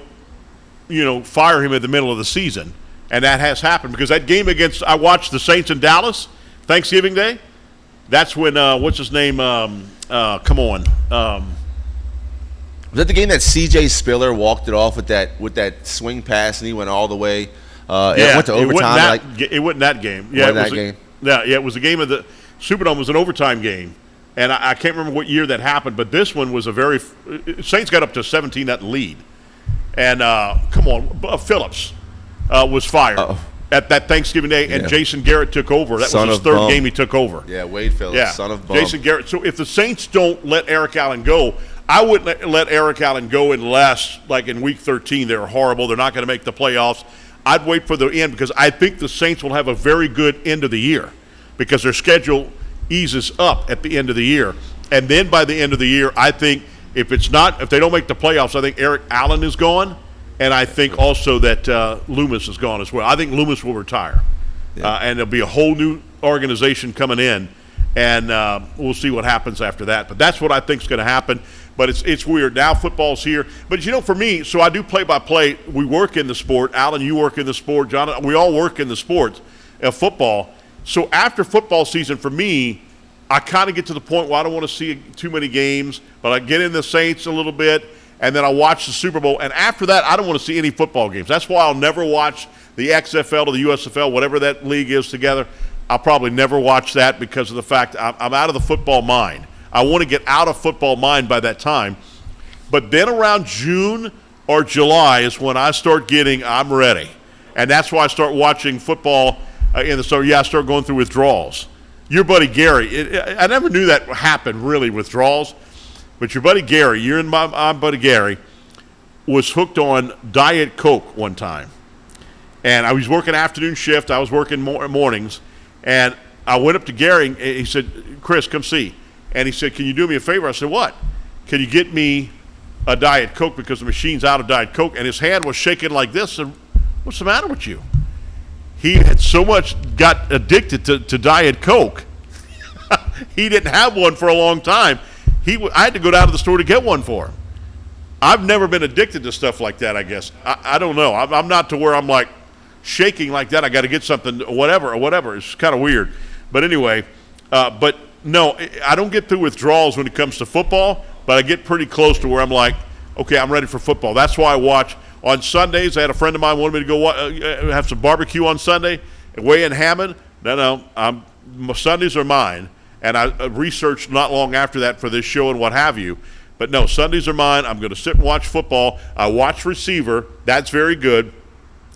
fire him in the middle of the season. And that has happened because that game I watched the Saints in Dallas, Thanksgiving Day, That's when what's his name? Come on. Was that the game that C.J. Spiller walked it off with that swing pass and he went all the way? It went to overtime. It wasn't that game. Yeah, it was that game. Yeah, it was a game of the Superdome was an overtime game, and I can't remember what year that happened, but this one was a very Saints got up to 17-0 lead, and come on, Phillips was fired at that Thanksgiving Day, and Jason Garrett took over. That was his third game he took over. Yeah, Wade Phillips, son of bum. Jason Garrett. So if the Saints don't let Eric Allen go, I wouldn't let Eric Allen go unless, like in Week 13, they're horrible. They're not going to make the playoffs. I'd wait for the end because I think the Saints will have a very good end of the year because their schedule eases up at the end of the year. And then by the end of the year, I think if they don't make the playoffs, I think Eric Allen is gone. And I think also that Loomis is gone as well. I think Loomis will retire. And there'll be a whole new organization coming in. And we'll see what happens after that. But that's what I think is going to happen. But it's weird. Now football's here. But, for me, so I do play-by-play. We work in the sport. Alan, you work in the sport. John, we all work in the sport of football. So after football season, for me, I kind of get to the point where I don't want to see too many games. But I get in the Saints a little bit, and then I watch the Super Bowl. And after that, I don't want to see any football games. That's why I'll never watch the XFL or the USFL, whatever that league is together. I'll probably never watch that because of the fact I'm out of the football mind. I want to get out of football mind by that time. But then around June or July is when I start I'm ready. And that's why I start watching football in the summer. I start going through withdrawals. Your buddy Gary, I never knew that happened really, withdrawals. But your buddy Gary, my buddy Gary, was hooked on Diet Coke one time. And I was working afternoon shift. I was working mornings. And I went up to Gary, and he said, Chris, come see. And he said, can you do me a favor? I said, what? Can you get me a Diet Coke because the machine's out of Diet Coke? And his hand was shaking like this. I said, what's the matter with you? He had so much got addicted to Diet Coke. He didn't have one for a long time. I had to go down to the store to get one for him. I've never been addicted to stuff like that, I guess. I don't know. I'm not to where I'm like shaking like that. I got to get something, whatever. It's kind of weird. But anyway, but no, I don't get through withdrawals when it comes to football, but I get pretty close to where I'm like, okay, I'm ready for football. That's why I watch. On Sundays, I had a friend of mine wanted me to go have some barbecue on Sunday, way in Hammond. No, Sundays are mine. And I researched not long after that for this show and what have you. But no, Sundays are mine. I'm going to sit and watch football. I watch receiver. That's very good.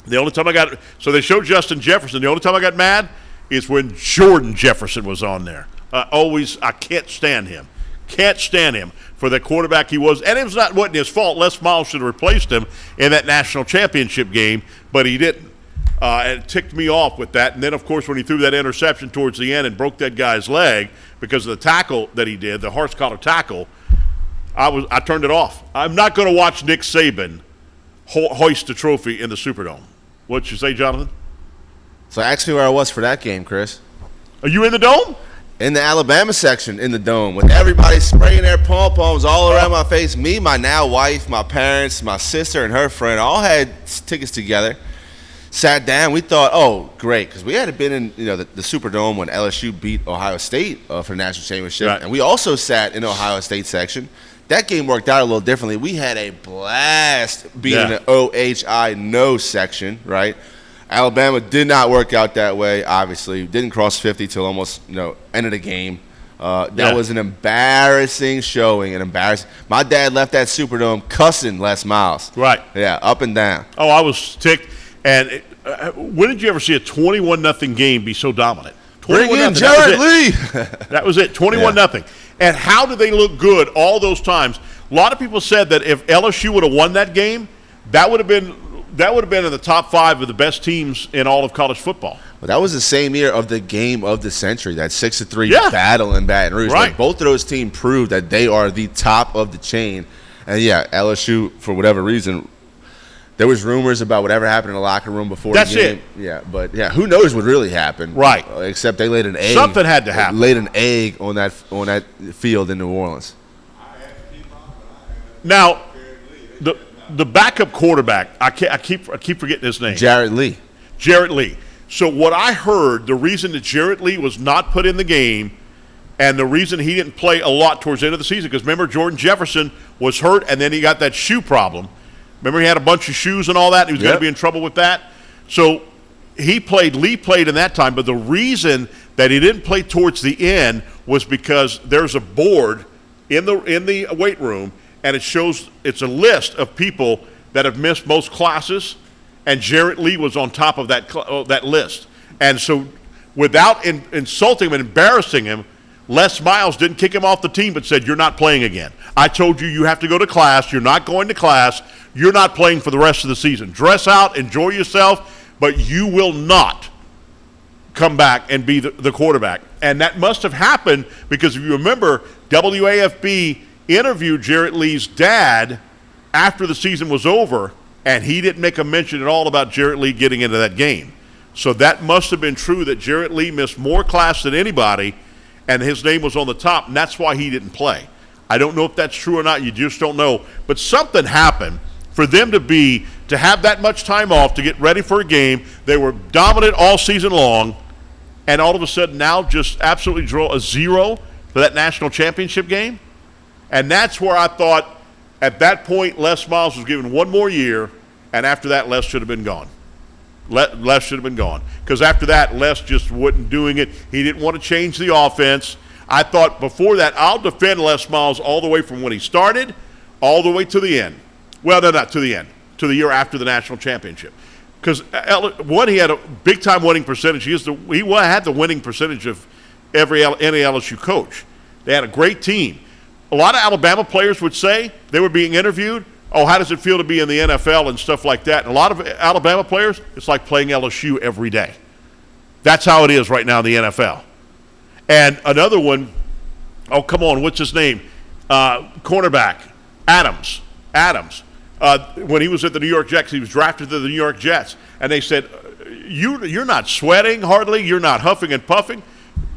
The only time so they showed Justin Jefferson. The only time I got mad is when Jordan Jefferson was on there. I can't stand him. Can't stand him for the quarterback he was. And it wasn't his fault. Les Miles should have replaced him in that national championship game, but he didn't. And it ticked me off with that. And then, of course, when he threw that interception towards the end and broke that guy's leg because of the tackle that he did, the horse collar tackle, I turned it off. I'm not going to watch Nick Saban hoist the trophy in the Superdome. What'd you say, Jonathan? So ask me where I was for that game, Chris. Are you in the dome? In the Alabama section in the dome with everybody spraying their pom-poms all around my face. Me, my now wife, my parents, my sister, and her friend all had tickets together. Sat down. We thought, oh, great, because we had been in the Superdome when LSU beat Ohio State for the national championship. Right. And we also sat in the Ohio State section. That game worked out a little differently. We had a blast being in the OHI no section, right? Alabama did not work out that way, obviously. Didn't cross 50 till almost, end of the game. That was an embarrassing showing. My dad left that Superdome cussing Les Miles. Right. Yeah, up and down. Oh, I was ticked. And when did you ever see a 21-0 game be so dominant? Bring in Jared Lee. That was it, 21-0. And how did they look good all those times? A lot of people said that if LSU would have won that game, that would have been in the top 5 of the best teams in all of college football. Well, that was the same year of the game of the century, that 6-3 battle in Baton Rouge. Right. Like, both of those teams proved that they are the top of the chain. And, LSU, for whatever reason, there was rumors about whatever happened in the locker room before the game. That's it. Yeah, but, who knows what really happened. Right. Except they laid an egg. Something had to happen. Laid an egg on that field in New Orleans. Now, the backup quarterback, I keep forgetting his name. Jared Lee. Jarrett Lee. So what I heard, the reason that Jarrett Lee was not put in the game And the reason he didn't play a lot towards the end of the season, because remember, Jordan Jefferson was hurt, and then he got that shoe problem. Remember, he had a bunch of shoes and all that, and he was going to be in trouble with that. So Lee played in that time, but the reason that he didn't play towards the end was because there's a board in the weight room, and it's a list of people that have missed most classes, and Jarrett Lee was on top of that list. And so without insulting him and embarrassing him, Les Miles didn't kick him off the team but said, "You're not playing again. I told you have to go to class. You're not going to class. You're not playing for the rest of the season. Dress out, enjoy yourself, but you will not come back and be the quarterback." And that must have happened because if you remember, WAFB interviewed Jarrett Lee's dad after the season was over, and he didn't make a mention at all about Jarrett Lee getting into that game. So that must have been true that Jarrett Lee missed more class than anybody, and his name was on the top, and that's why he didn't play. I don't know if that's true or not. You just don't know. But something happened for them to have that much time off to get ready for a game. They were dominant all season long, and all of a sudden now just absolutely draw a 0 for that national championship game. And that's where I thought at that point Les Miles was given one more year, and after that Les should have been gone. Les should have been gone. Because after that, Les just wasn't doing it. He didn't want to change the offense. I thought before that, I'll defend Les Miles all the way from when he started all the way to the end. Well, no, not to the end. To the year after the national championship. Because, one, he had a big-time winning percentage. He had the winning percentage of any LSU coach. They had a great team. A lot of Alabama players would say, they were being interviewed, "Oh, how does it feel to be in the NFL?" and stuff like that. And a lot of Alabama players, it's like playing LSU every day. That's how it is right now in the NFL. And another one, oh, come on, what's his name? Cornerback, Adams. When he was at the New York Jets, he was drafted to the New York Jets. And they said, you're not sweating hardly, you're not huffing and puffing.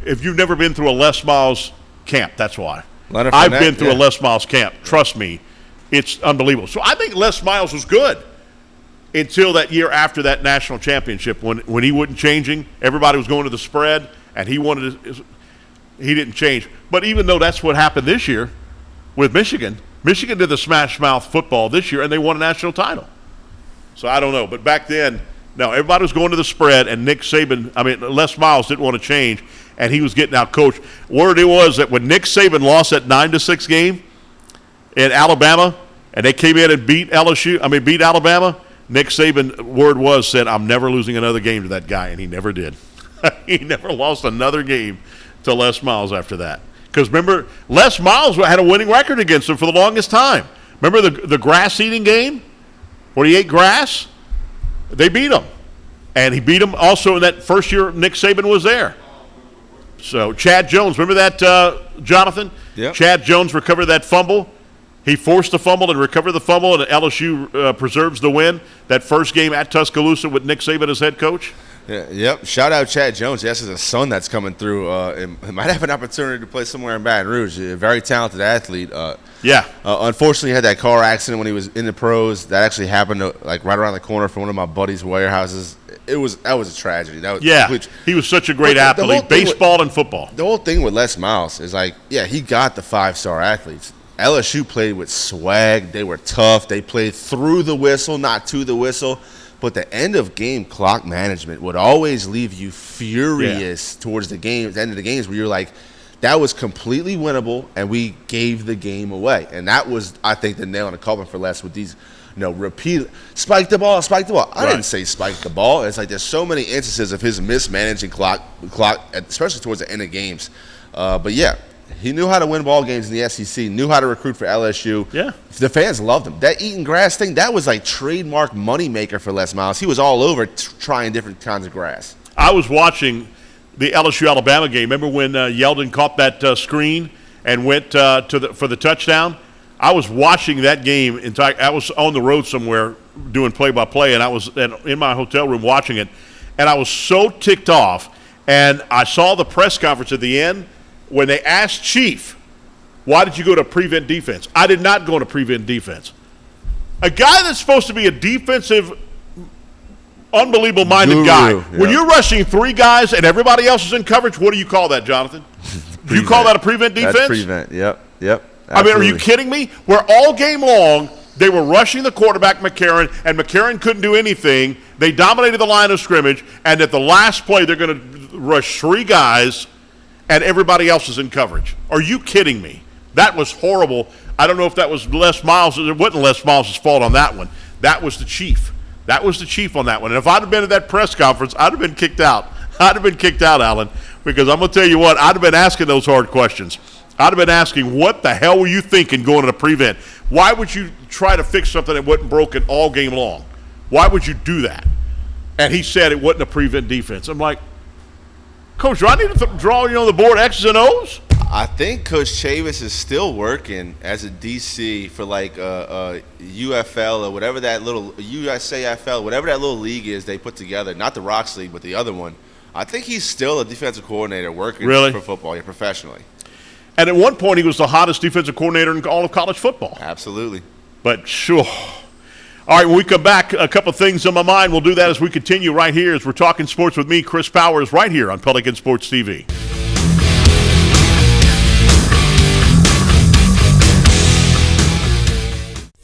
If you've never been through a Les Miles camp, that's why. I've been through a Les Miles camp. Trust me. It's unbelievable. So I think Les Miles was good until that year after that national championship when he wasn't changing. Everybody was going to the spread, and he didn't change. But even though that's what happened this year with Michigan did the smash mouth football this year, and they won a national title. So I don't know. But back then, no, everybody was going to the spread, and Les Miles didn't want to change, and he was getting out coached. Word it was that when Nick Saban lost that 9-6 game in Alabama, and they came in and beat Alabama, Nick Saban, said, "I'm never losing another game to that guy," and he never did. He never lost another game to Les Miles after that. Because remember, Les Miles had a winning record against him for the longest time. Remember the grass-eating game where he ate grass? They beat him. And he beat him also in that first year Nick Saban was there. So Chad Jones, remember that, Jonathan? Yep. Chad Jones recovered that fumble. He forced the fumble and recovered the fumble, and LSU preserves the win. That first game at Tuscaloosa with Nick Saban as head coach. Yeah, yep. Shout out Chad Jones. Yes, there's a son that's coming through. He might have an opportunity to play somewhere in Baton Rouge. A very talented athlete. Unfortunately, he had that car accident when he was in the pros. That actually happened right around the corner from one of my buddy's warehouses. That was a tragedy. He was such a great athlete, baseball and football. The whole thing with Les Miles is he got the 5-star athletes. LSU played with swag. They were tough. They played through the whistle, not to the whistle. But the end of game clock management would always leave you furious towards the end of the games, where you're like, that was completely winnable, and we gave the game away. And that was, I think, the nail in the coffin for Les with these, repeat, spike the ball. I didn't say spike the ball. It's like there's so many instances of his mismanaging clock, especially towards the end of games. But yeah, he knew how to win ball games in the SEC, knew how to recruit for LSU. Yeah. The fans loved him. That eating grass thing, that was like trademark moneymaker for Les Miles. He was all over trying different kinds of grass. I was watching the LSU-Alabama game. Remember when Yeldon caught that screen and went for the touchdown? I was watching that game. I was on the road somewhere doing play-by-play, and I was in my hotel room watching it, and I was so ticked off. And I saw the press conference at the end when they asked Chief, "Why did you go to prevent defense?" I did not go to prevent defense. A guy that's supposed to be a defensive, unbelievable-minded guy. Yeah. When you're rushing 3 guys and everybody else is in coverage, what do you call that, Jonathan? You call that a prevent defense? That's prevent. Yep. Absolutely. I mean, are you kidding me? Where all game long they were rushing the quarterback McCarron, and McCarron couldn't do anything. They dominated the line of scrimmage, and at the last play they're going to rush 3 guys, and everybody else is in coverage. Are you kidding me? That was horrible. I don't know if that was Les Miles. It wasn't Les Miles' fault on that one. That was the chief. That was the chief on that one. And if I'd have been at that press conference, I'd have been kicked out. I'd have been kicked out, Alan, because I'm going to tell you what, I'd have been asking those hard questions. I'd have been asking, what the hell were you thinking going to the prevent? Why would you try to fix something that wasn't broken all game long? Why would you do that? And he said it wasn't a prevent defense. I'm like, Coach, do I need to draw the board X's and O's? I think Coach Chavis is still working as a DC for like UFL or whatever that little USAFL, whatever that little league is they put together. Not the Rocks League, but the other one. I think he's still a defensive coordinator working for football, professionally. And at one point, he was the hottest defensive coordinator in all of college football. Absolutely. But sure. All right, when we come back, a couple things on my mind. We'll do that as we continue right here as we're talking sports with me, Chris Powers, right here on Pelican Sports TV.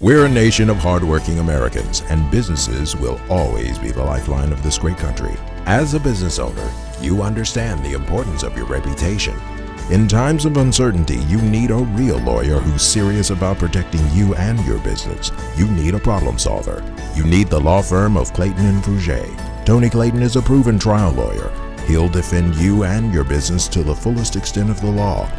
We're a nation of hardworking Americans, and businesses will always be the lifeline of this great country. As a business owner, you understand the importance of your reputation. In times of uncertainty, you need a real lawyer who's serious about protecting you and your business. You need a problem solver. You need the law firm of Clayton and Fouger. Tony Clayton is a proven trial lawyer. He'll defend you and your business to the fullest extent of the law.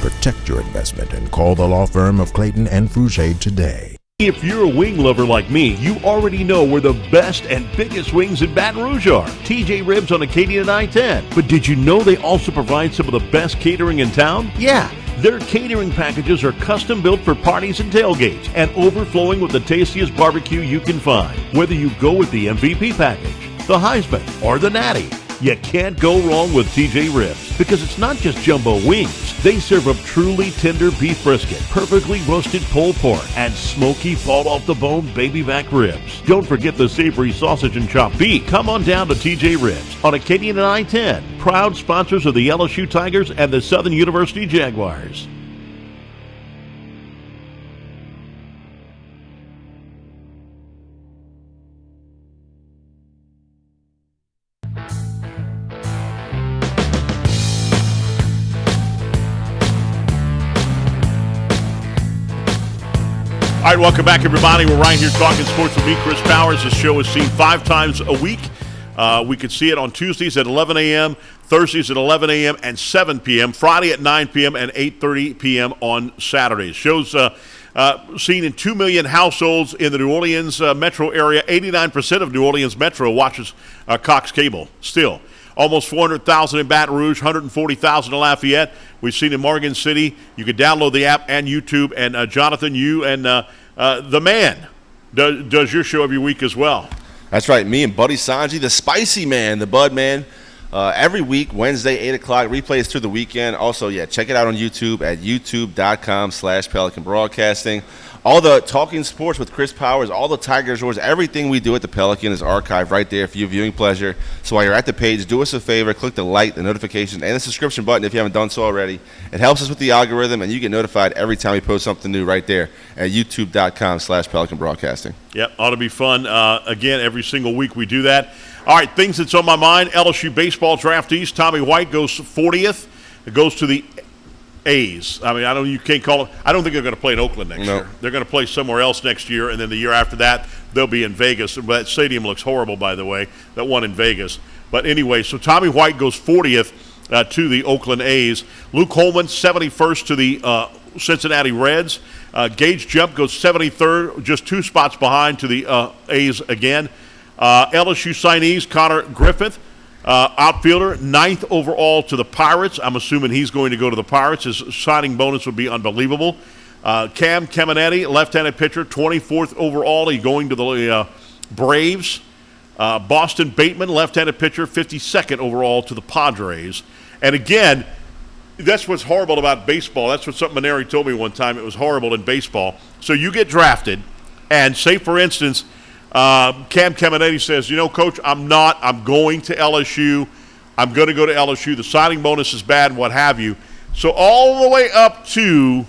Protect your investment and call the law firm of Clayton and Fouger today. If you're a wing lover like me, you already know where the best and biggest wings in Baton Rouge are. TJ Ribs on Acadian and I-10. But did you know they also provide some of the best catering in town? Yeah. Their catering packages are custom built for parties and tailgates and overflowing with the tastiest barbecue you can find. Whether you go with the MVP package, the Heisman, or the Natty, you can't go wrong with TJ Ribs because it's not just jumbo wings. They serve up truly tender beef brisket, perfectly roasted pulled pork, and smoky fall-off-the-bone baby back ribs. Don't forget the savory sausage and chopped beef. Come on down to TJ Ribs on Acadian and I-10, proud sponsors of the LSU Tigers and the Southern University Jaguars. All right, welcome back, everybody. We're right here talking sports with me, Chris Powers. This show is seen 5 times a week. We can see it on Tuesdays at 11 a.m., Thursdays at 11 a.m. and 7 p.m., Friday at 9 p.m. and 8:30 p.m. on Saturdays. Shows seen in 2 million households in the New Orleans metro area. 89% of New Orleans metro watches Cox Cable still. Almost 400,000 in Baton Rouge, 140,000 in Lafayette. We've seen in Morgan City. You can download the app and YouTube. And Jonathan, you and the man does your show every week as well. That's right. Me and Buddy Sanji, the spicy man, the Bud man. Every week, Wednesday, 8 o'clock. Replays through the weekend. Also, check it out on YouTube at youtube.com/Pelican Broadcasting. All the Talking Sports with Chris Powers, all the Tigers Roars, everything we do at the Pelican is archived right there for your viewing pleasure. So while you're at the page, do us a favor, click the like, the notification, and the subscription button if you haven't done so already. It helps us with the algorithm, and you get notified every time we post something new right there at youtube.com/Pelican Broadcasting. Yep, ought to be fun. Again, every single week we do that. All right, things that's on my mind, LSU baseball draftees. Tommy White goes 40th. It goes to the A's. I mean, you can't call it. I don't think they're going to play in Oakland next year. They're going to play somewhere else next year, and then the year after that, they'll be in Vegas. That stadium looks horrible, by the way, that one in Vegas. But anyway, so Tommy White goes 40th to the Oakland A's. Luke Holman, 71st to the Cincinnati Reds. Gage Jump goes 73rd, just 2 spots behind to the A's again. LSU signees, Connor Griffith, outfielder, 9th overall to the Pirates. I'm assuming he's going to go to the Pirates. His signing bonus would be unbelievable. Cam Caminetti, left-handed pitcher, 24th overall. He's going to the Braves. Boston Bateman, left-handed pitcher, 52nd overall to the Padres. And again, that's what's horrible about baseball. That's what something Maneri told me one time. It was horrible in baseball. So you get drafted, and say, for instance, Cam Caminetti says, Coach, I'm going to LSU. I'm going to go to LSU. The signing bonus is bad and what have you. So all the way up to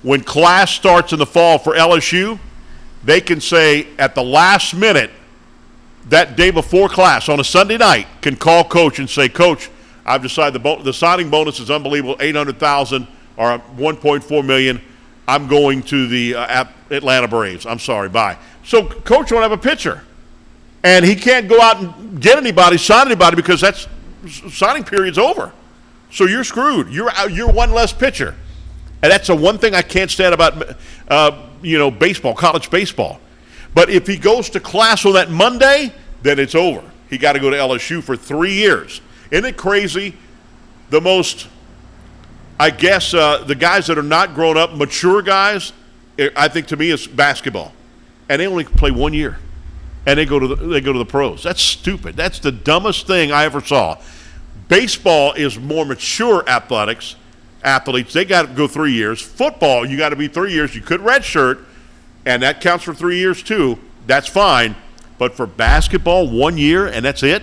when class starts in the fall for LSU, they can say at the last minute, that day before class on a Sunday night, can call coach and say, Coach, I've decided the signing bonus is unbelievable, $800,000 or $1.4 million. I'm going to the Atlanta Braves. I'm sorry, bye. So coach won't have a pitcher, and he can't go out and get anybody, sign anybody, because that's signing period's over. So you're screwed. You're one less pitcher, and that's the one thing I can't stand about baseball, college baseball. But if he goes to class on that Monday, then it's over. He got to go to LSU for 3 years. Isn't it crazy? The most, I guess, the guys that are not grown up, mature guys, I think to me is basketball, and they only play 1 year, and they go to the pros. That's stupid. That's the dumbest thing I ever saw. Baseball is more mature athletes. They got to go 3 years. Football, you got to be 3 years. You could redshirt, and that counts for 3 years too. That's fine. But for basketball, 1 year, and that's it.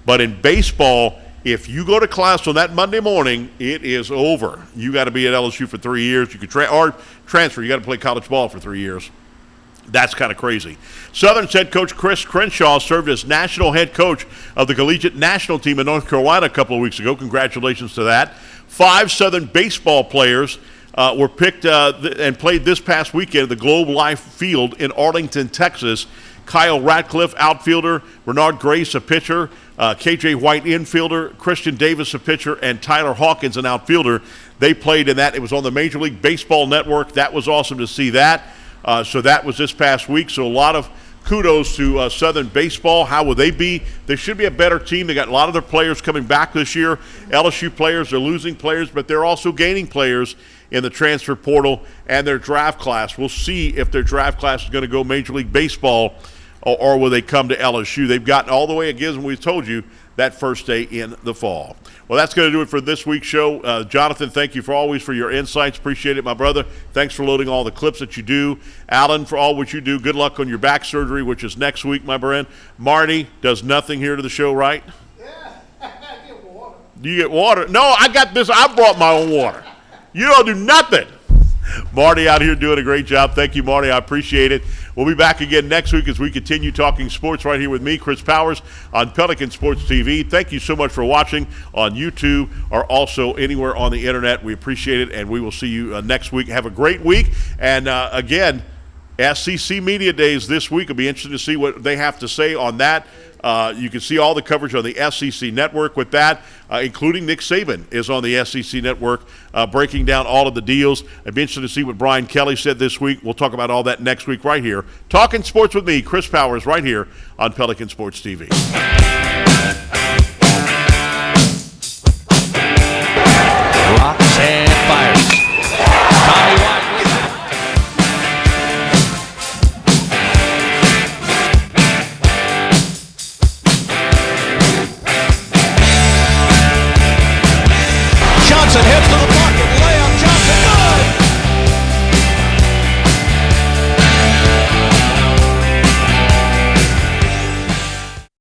But in baseball, if you go to class on that Monday morning, it is over. You got to be at LSU for 3 years. You could transfer. You got to play college ball for 3 years. That's kind of crazy. Southern's head coach Chris Crenshaw served as national head coach of the collegiate national team in North Carolina a couple of weeks ago. Congratulations to that. 5 Southern baseball players were picked and played this past weekend at the Globe Life Field in Arlington, Texas. Kyle Ratcliffe, outfielder, Bernard Grace, a pitcher, KJ White, infielder, Christian Davis, a pitcher, and Tyler Hawkins, an outfielder. They played in that. It was on the Major League Baseball Network. That was awesome to see that. So that was this past week. So a lot of kudos to Southern baseball. How will they be? They should be a better team. They got a lot of their players coming back this year. LSU players are losing players, but they're also gaining players in the transfer portal and their draft class. We'll see if their draft class is going to go Major League Baseball or will they come to LSU. They've gotten all the way again, we told you, that first day in the fall. Well, that's going to do it for this week's show. Jonathan, thank you for your insights. Appreciate it, my brother. Thanks for loading all the clips that you do. Alan, for all what you do. Good luck on your back surgery, which is next week, my friend. Marty does nothing here to the show, right? Yeah, I get water. You get water? No, I got this. I brought my own water. You don't do nothing. Marty out here doing a great job. Thank you, Marty. I appreciate it. We'll be back again next week as we continue talking sports right here with me, Chris Powers, on Pelican Sports TV. Thank you so much for watching on YouTube or also anywhere on the internet. We appreciate it, and we will see you next week. Have a great week. And, again, SEC Media Days this week. It'll be interesting to see what they have to say on that. You can see all the coverage on the SEC Network with that, including Nick Saban is on the SEC Network breaking down all of the deals. It'd be interesting to see what Brian Kelly said this week. We'll talk about all that next week right here. Talking sports with me, Chris Powers, right here on Pelican Sports TV.